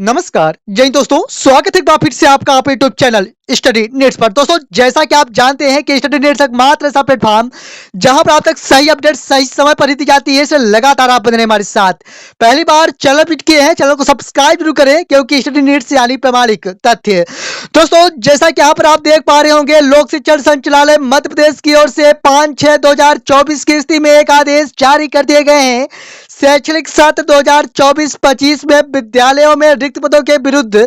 नमस्कार जय हिंद दोस्तों, स्वागत है एक बार फिर से आपका आप यूट्यूब चैनल स्टडी नीड्स पर। दोस्तों, जैसा कि आप जानते हैं कि स्टडी नीड्स एक मात्र ऐसा प्लेटफॉर्म जहां पर आप तक सही अपडेट सही समय पर ही दी जाती है, इसलिए लगातार आप बने रहें हमारे साथ। पहली बार चैनल विजिट किए हैं, चैनल को सब्सक्राइब जरूर करें क्योंकि स्टडी नीड्स यानी प्रामाणिक तथ्य। दोस्तों, जैसा कि यहाँ पर आप देख पा रहे होंगे, लोक शिक्षण संचालय मध्य प्रदेश की ओर से 5/6/2024 की स्थिति में एक आदेश जारी कर दिए गए हैं। शैक्षणिक सत्र 2024-25 में विद्यालयों में रिक्त पदों के विरुद्ध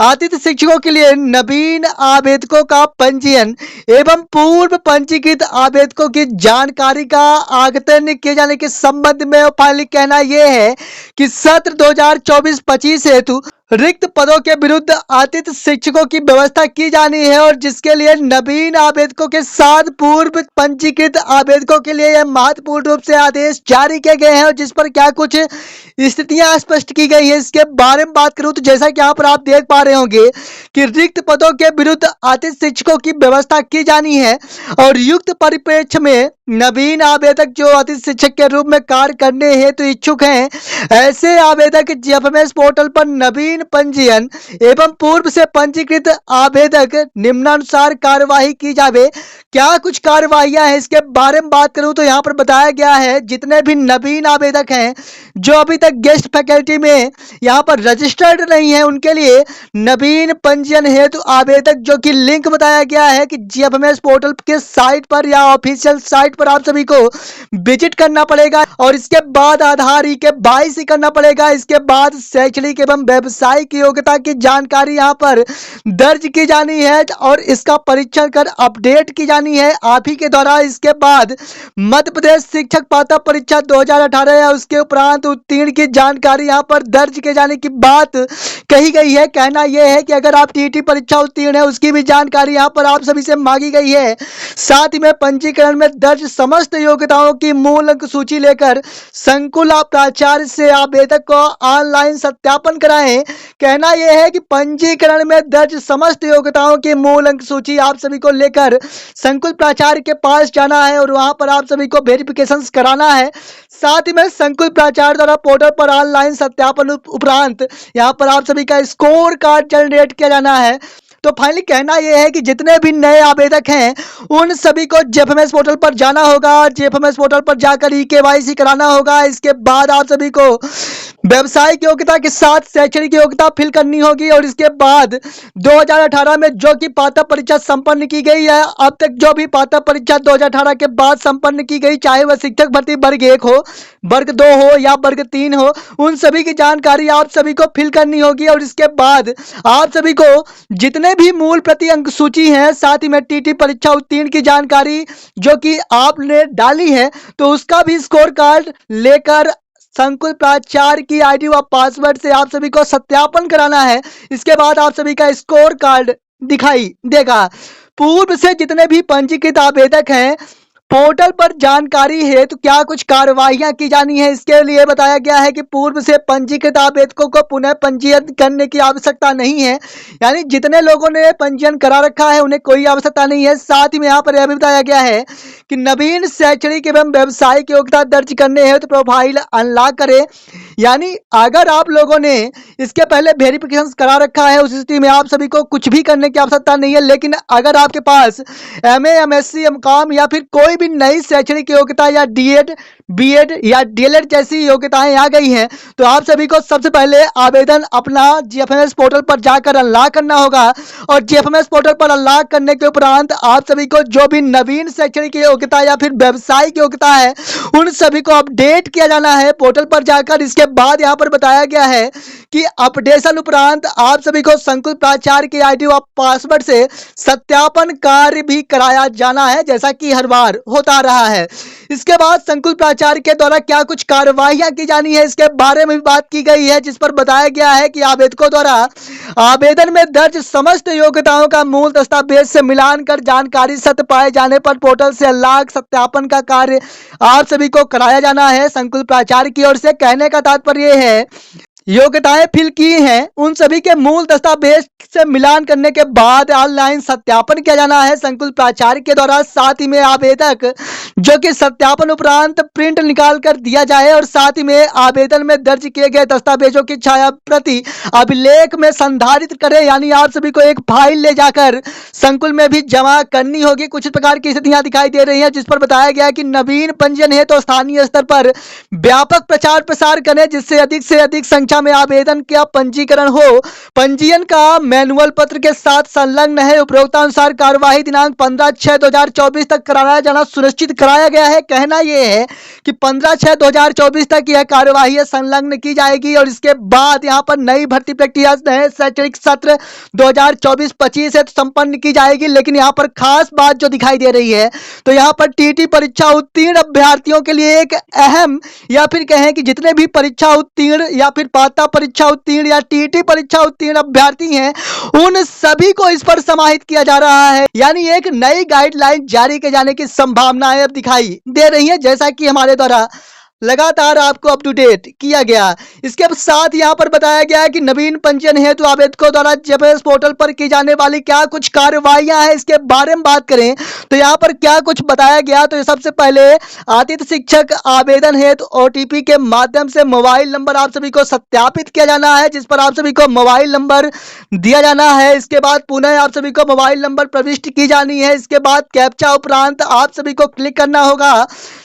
आतिथ्य शिक्षकों के लिए नवीन आवेदकों का पंजीयन एवं पूर्व पंजीकृत आवेदकों की जानकारी का आगतन किए जाने के संबंध में फाइनली कहना यह है कि सत्र 2024-25 हेतु रिक्त पदों के विरुद्ध आतिथ्य शिक्षकों की व्यवस्था की जानी है और जिसके लिए नवीन आवेदकों के साथ पूर्व पंजीकृत आवेदकों के लिए यह महत्वपूर्ण रूप से आदेश जारी किए गए हैं और जिस पर क्या कुछ स्थितियां स्पष्ट की गई है, इसके बारे में बात करूं तो जैसा कि यहाँ पर आप देख पा रहे होंगे कि रिक्त पदों के विरुद्ध आतिथ्य शिक्षकों की व्यवस्था की जानी है और युक्त परिप्रेक्ष्य में नवीन आवेदक जो अतिथि शिक्षक के रूप में कार्य करने हेतु इच्छुक हैं, ऐसे आवेदक जीएफएमएस पोर्टल पर नवीन पंजीयन एवं पूर्व से पंजीकृत आवेदक निम्नानुसार कार्यवाही की जावे। क्या कुछ कार्यवाहियां हैं, इसके बारे में बात करूं तो यहाँ पर बताया गया है जितने भी नवीन आवेदक हैं जो अभी तक गेस्ट फैकल्टी में यहाँ पर रजिस्टर्ड नहीं है, उनके लिए नवीन पंजीयन हेतु आवेदक जो कि लिंक बताया गया है कि जीएफएमएस पोर्टल के साइट पर या ऑफिशियल साइट पर आप सभी को विजिट करना पड़ेगा और इसके बाद आधार के 22 ही करना पड़ेगा। इसके बाद शैक्षणिक एवं व्यावसायिक योग्यता की जानकारी यहाँ पर दर्ज की जानी है और इसका परीक्षण कर अपडेट की जानी है आप ही के द्वारा। इसके बाद मध्य प्रदेश शिक्षक पात्रता परीक्षा 2018 या उसके उपरांत उत्तीर्ण की जानकारी यहाँ पर दर्ज किए जाने की बात कही गई है। कहना यह है कि अगर आप टीटी परीक्षा उत्तीर्ण है उसकी भी जानकारी यहाँ पर आप सभी से मांगी गई है। साथ ही में पंजीकरण में दर्ज समस्त योग्यताओं की मूल अंक सूची लेकर संकुल प्राचार्य से आवेदक को ऑनलाइन सत्यापन कराएं। कहना यह है कि पंजीकरण में दर्ज समस्त योग्यताओं की मूल अंक सूची आप सभी को लेकर संकुल प्राचार्य के पास जाना है और वहां पर आप सभी को वेरिफिकेशन कराना है। साथ ही में संकुल प्राचार्य द्वारा पोर्टल पर ऑनलाइन सत्यापन उपरांत यहाँ पर आप सभी का स्कोर कार्ड जनरेट किया जाना है। तो फाइनली कहना यह है कि जितने भी नए आवेदक हैं उन सभी को जीएफएमएस पोर्टल पर जाना होगा, जीएफएमएस पोर्टल पर जाकर केवाईसी कराना होगा। इसके बाद आप सभी को व्यावसायिक योग्यता के साथ शैक्षणिक योग्यता फिल करनी होगी और इसके बाद 2018 में जो कि पात्रता परीक्षा संपन्न की गई है, अब तक जो भी पात्रता परीक्षा 2018 के बाद संपन्न की गई, चाहे वह शिक्षक भर्ती वर्ग 1 हो, वर्ग 2 हो या वर्ग 3 हो, उन सभी की जानकारी आप सभी को फिल करनी होगी और इसके बाद आप सभी को जितने भी मूल प्रति अंक सूची है, साथ ही में टीटी परीक्षा उत्तीर्ण की जानकारी जो कि आपने डाली है तो उसका भी स्कोर कार्ड लेकर संकुल प्राचार्य की आईडी व पासवर्ड से आप सभी को सत्यापन कराना है। इसके बाद आप सभी का स्कोर कार्ड दिखाई देगा। पूर्व से जितने भी पंजीकृत आवेदक हैं पोर्टल पर जानकारी है तो क्या कुछ कार्यवाहियां की जानी है, इसके लिए बताया गया है कि पूर्व से पंजीकृत आवेदकों को पुनः पंजीयन करने की आवश्यकता नहीं है, यानी जितने लोगों ने पंजीयन करा रखा है उन्हें कोई आवश्यकता नहीं है। साथ ही में यहाँ पर यह भी बताया गया है कि नवीन शैक्षणिक एवं व्यावसायिक योग्यता दर्ज करने है तो प्रोफाइल अनलॉक करें, यानी अगर आप लोगों ने इसके पहले वेरिफिकेशन करा रखा है उस स्थिति में आप सभी को कुछ भी करने की आवश्यकता नहीं है। लेकिन अगर आपके पास एमए, एमएससी, एमकॉम या फिर कोई भी नई शैक्षणिक योग्यता या डीएड, बीएड या डीएलएड जैसी योग्यताएं आ गई हैं तो आप सभी को सबसे पहले आवेदन अपना जीएफएमएस पोर्टल पर जाकर अनलॉक करना होगा और जीएफएमएस पोर्टल पर अनलॉक करने के उपरांत आप सभी को जो भी नवीन शैक्षणिक योग्यता या फिर व्यावसायिक योग्यता है उन सभी को अपडेट किया जाना है पोर्टल पर जाकर। इसके बाद यहाँ पर बताया गया है कि अपडेशन उपरांत आप सभी को संकुल प्राचार्य की आईडी व पासवर्ड से सत्यापन कार्य भी कराया जाना है, जैसा कि हर बार होता रहा है। इसके बाद संकुल प्राचार्य के द्वारा क्या कुछ कार्यवाहियां की जानी है, इसके बारे में भी बात की गई है, जिस पर बताया गया है कि आवेदकों द्वारा आवेदन में दर्ज समस्त योग्यताओं का मूल दस्तावेज से मिलान कर जानकारी सत्य पाए जाने पर पोर्टल से अनलॉक सत्यापन का कार्य आप सभी को कराया जाना है संकुल प्राचार्य की ओर से। कहने का तात्पर्य यह है योग्यताएं फिल की हैं उन सभी के मूल दस्तावेज से मिलान करने के बाद ऑनलाइन सत्यापन किया जाना है संकुल प्राचार्य के द्वारा। साथ ही में आवेदक जो कि सत्यापन उपरांत प्रिंट निकाल कर दिया जाए और साथ ही में आवेदन में दर्ज किए गए दस्तावेजों की छाया प्रति अभिलेख में संधारित करें, यानी आप सभी को एक फाइल ले जाकर संकुल में भी जमा करनी होगी। कुछ इस प्रकार की स्थितियां दिखाई दे रही हैं जिस पर बताया गया है कि नवीन पंजीयन है तो स्थानीय स्तर पर व्यापक प्रचार प्रसार करें जिससे अधिक संख्या में आवेदन का पंजीकरण हो। पंजीयन का मैनुअल पत्र के साथ संलग्न है। उपरोक्त अनुसार कार्यवाही दिनांक 15/6/2024 तक कराया जाना सुनिश्चित कराया गया है। कहना यह है कि 15/6/2024 तक यह कार्यवाही संलग्न की जाएगी और इसके बाद यहां पर नई भर्ती प्रक्रिया नए शैक्षणिक सत्र 2024-25 से संपन्न की जाएगी। लेकिन यहां पर खास बात जो दिखाई दे रही है तो यहां पर टीटी परीक्षा उत्तीर्ण अभ्यर्थियों के लिए एक अहम, या फिर कहें कि जितने भी परीक्षा उत्तीर्ण या फिर पात्रता परीक्षा उत्तीर्ण या टीटी परीक्षा उत्तीर्ण अभ्यर्थी हैं उन सभी को इस पर समाहित किया जा रहा है। यानी एक नई गाइडलाइन जारी किए जाने की संभावनाएं अब दिखाई दे रही है जैसा कि हमारे द्वारा लगातार आपको अप टू डेट किया गया। इसके साथ यहां पर बताया गया है कि नवीन पंजीयन हेतु आवेदकों द्वारा जेपीएस पोर्टल पर की जाने वाली क्या कुछ कार्रवाइयां हैं इसके बारे में बात करें तो यहां पर क्या कुछ बताया गया। तो सबसे पहले आतिथ्य शिक्षक आवेदन हेतु ओटीपी के माध्यम से मोबाइल नंबर आप सभी को सत्यापित किया जाना है जिस पर आप सभी को मोबाइल नंबर दिया जाना है। इसके बाद पुनः आप सभी को मोबाइल नंबर प्रविष्ट की जानी है। इसके बाद कैप्चा उपरांत आप सभी को क्लिक करना होगा।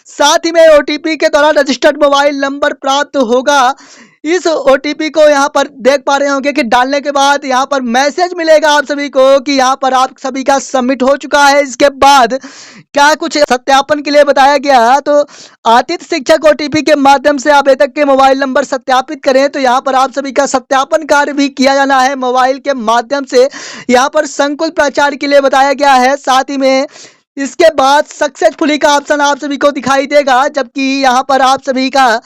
साथ ही में ओटीपी के द्वारा रजिस्टर्ड मोबाइल नंबर प्राप्त होगा। इस ओटीपी को यहाँ पर देख पा रहे होंगे कि डालने के बाद यहाँ पर मैसेज मिलेगा आप सभी को कि यहाँ पर आप सभी का सबमिट हो चुका है। इसके बाद क्या कुछ सत्यापन के लिए बताया गया तो आतिथ्य शिक्षक ओटीपी के माध्यम से आवेदक के मोबाइल नंबर सत्यापित करें तो यहाँ पर आप सभी का सत्यापन कार्य भी किया जाना है मोबाइल के माध्यम से। यहाँ पर संकुल प्राचार्य के लिए बताया गया है। साथ ही में इसके बाद सक्सेसफुली का ऑप्शन आप सभी को दिखाई देगा जबकि यहाँ पर आप सभी का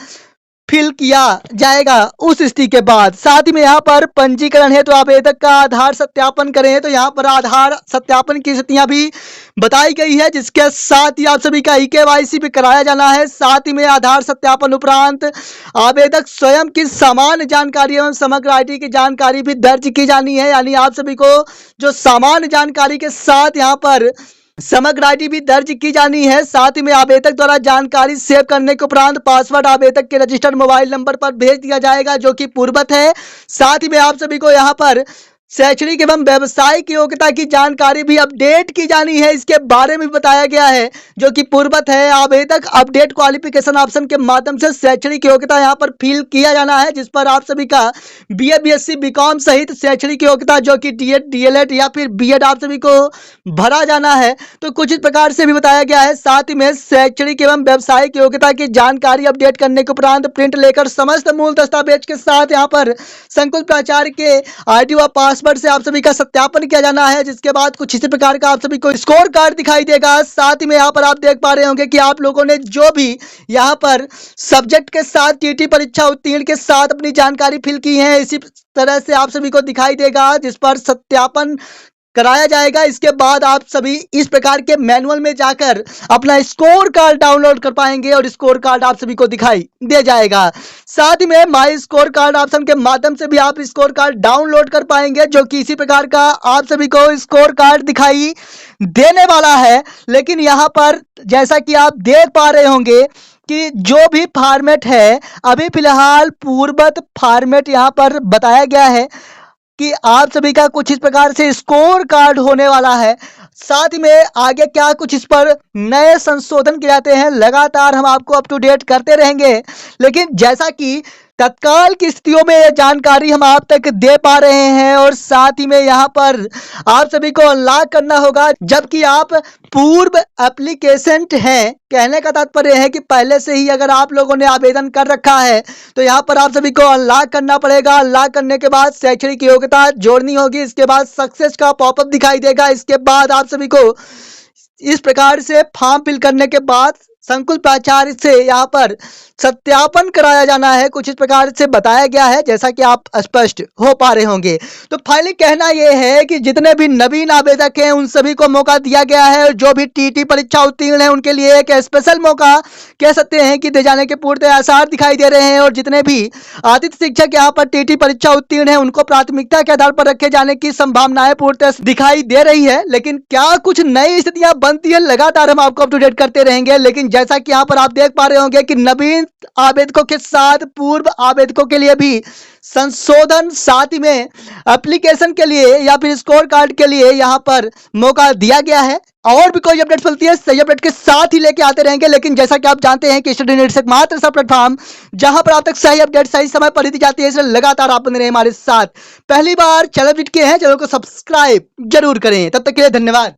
फिल किया जाएगा उस स्थिति के बाद। साथ ही में यहाँ पर पंजीकरण है तो आवेदक का आधार सत्यापन करें तो यहाँ पर आधार सत्यापन की स्थितियां भी बताई गई है जिसके साथ ही आप सभी का ईकेवाईसी भी कराया जाना है। साथ ही में आधार सत्यापन उपरांत आवेदक स्वयं की सामान्य जानकारी एवं समग्र आईडी की जानकारी भी दर्ज की जानी है। यानी आप सभी को जो सामान्य जानकारी के साथ यहाँ पर समग्र आईडी भी दर्ज की जानी है। साथ ही में आवेदक द्वारा जानकारी सेव करने के उपरांत पासवर्ड आवेदक के रजिस्टर्ड मोबाइल नंबर पर भेज दिया जाएगा जो कि पूर्ववत है। साथ ही में आप सभी को यहाँ पर शैक्षणिक एवं व्यावसायिक योग्यता की जानकारी भी अपडेट की जानी है इसके बारे में बताया गया है जो कि पूर्ववत है। आवेदक अपडेट क्वालिफिकेशन ऑप्शन के माध्यम से शैक्षणिक योग्यता यहाँ पर फिल किया जाना है जिस पर आप सभी का बीए बीएससी बीकॉम सहित शैक्षणिक योग्यता जो कि डीएड डीएलएड या फिर बीएड आप सभी को भरा जाना है। तो कुछ इस प्रकार से भी बताया गया है। साथ ही में शैक्षणिक एवं व्यावसायिक योग्यता की जानकारी अपडेट करने के उपरांत प्रिंट लेकर समस्त मूल दस्तावेज के साथ यहाँ पर संकुल प्राचार्य के आईडी व पासवर्ड से आप सभी का सत्यापन किया जाना है जिसके बाद कुछ इसी प्रकार का आप सभी को स्कोर कार्ड दिखाई देगा। साथ ही में यहाँ पर आप देख पा रहे होंगे कि आप लोगों ने जो भी यहाँ पर सब्जेक्ट के साथ टीटी परीक्षा उत्तीर्ण के साथ अपनी जानकारी फिल की है इसी तरह से आप सभी को दिखाई देगा जिस पर सत्यापन कराया जाएगा। इसके बाद आप सभी इस प्रकार के मैनुअल में जाकर अपना स्कोर कार्ड डाउनलोड कर पाएंगे और स्कोर कार्ड आप सभी को दिखाई दे जाएगा। साथ ही में माई स्कोर कार्ड ऑप्शन के माध्यम से भी आप स्कोर कार्ड डाउनलोड कर पाएंगे जो कि इसी प्रकार का आप सभी को स्कोर कार्ड दिखाई देने वाला है। लेकिन यहाँ पर जैसा कि आप देख पा रहे होंगे कि जो भी फॉर्मेट है अभी फिलहाल पूर्ववत फॉर्मेट यहाँ पर बताया गया है कि आप सभी का कुछ इस प्रकार से स्कोर कार्ड होने वाला है। साथ ही में आगे क्या कुछ इस पर नए संशोधन किए जाते हैं लगातार हम आपको अप टू डेट करते रहेंगे। लेकिन जैसा कि तत्काल की स्थितियों में ये जानकारी हम आप तक दे पा रहे हैं और साथ ही में यहाँ पर आप सभी को अनलॉक करना होगा जबकि आप पूर्व एप्लीकेशन हैं। कहने का तात्पर्य है कि पहले से ही अगर आप लोगों ने आवेदन कर रखा है तो यहाँ पर आप सभी को अनलॉक करना पड़ेगा। अनलॉक करने के बाद शैक्षणिक योग्यता जोड़नी होगी। इसके बाद सक्सेस का पॉपअप दिखाई देगा। इसके बाद आप सभी को इस प्रकार से फॉर्म फिल करने के बाद संकुल प्राचार्य से यहाँ पर सत्यापन कराया जाना है, कुछ इस प्रकार से बताया गया है, जैसा कि आप स्पष्ट हो पा रहे होंगे। तो फाइनली कहना यह है कि जितने भी नवीन आवेदक हैं उन सभी को मौका दिया गया है, और जो भी टीटी परीक्षा उत्तीर्ण है उनके लिए एक स्पेशल मौका कह सकते हैं कि दे जाने के पूर्ण आसार दिखाई दे रहे हैं। और जितने भी आदित्य शिक्षक यहाँ पर टीटी परीक्षा उत्तीर्ण है उनको प्राथमिकता के आधार पर रखे जाने की संभावनाएं पूर्णतः दिखाई दे रही है। लेकिन क्या कुछ नई स्थितियां बनती है, लगातार हम आपको अप टू डेट करते रहेंगे। लेकिन जैसा कि यहाँ पर आप देख पा रहे होंगे कि नवीन आवेदकों के साथ पूर्व आवेदकों के लिए भी संशोधन, साथ ही में एप्लीकेशन के लिए या फिर स्कोर कार्ड के लिए यहाँ पर मौका दिया गया है। और भी कोई अपडेट मिलती है सही अपडेट के साथ ही लेके आते रहेंगे। लेकिन जैसा कि आप जानते हैं कि स्टडी नेट्स एकमात्र ऐसा प्लेटफॉर्म जहां पर आप तक सही अपडेट सही समय पर दी जाती है, इसलिए लगातार आप बने रहे हमारे साथ। पहली बार चैनल विजिट किए हैं, चैनल को सब्सक्राइब जरूर करें। तब तक के लिए धन्यवाद।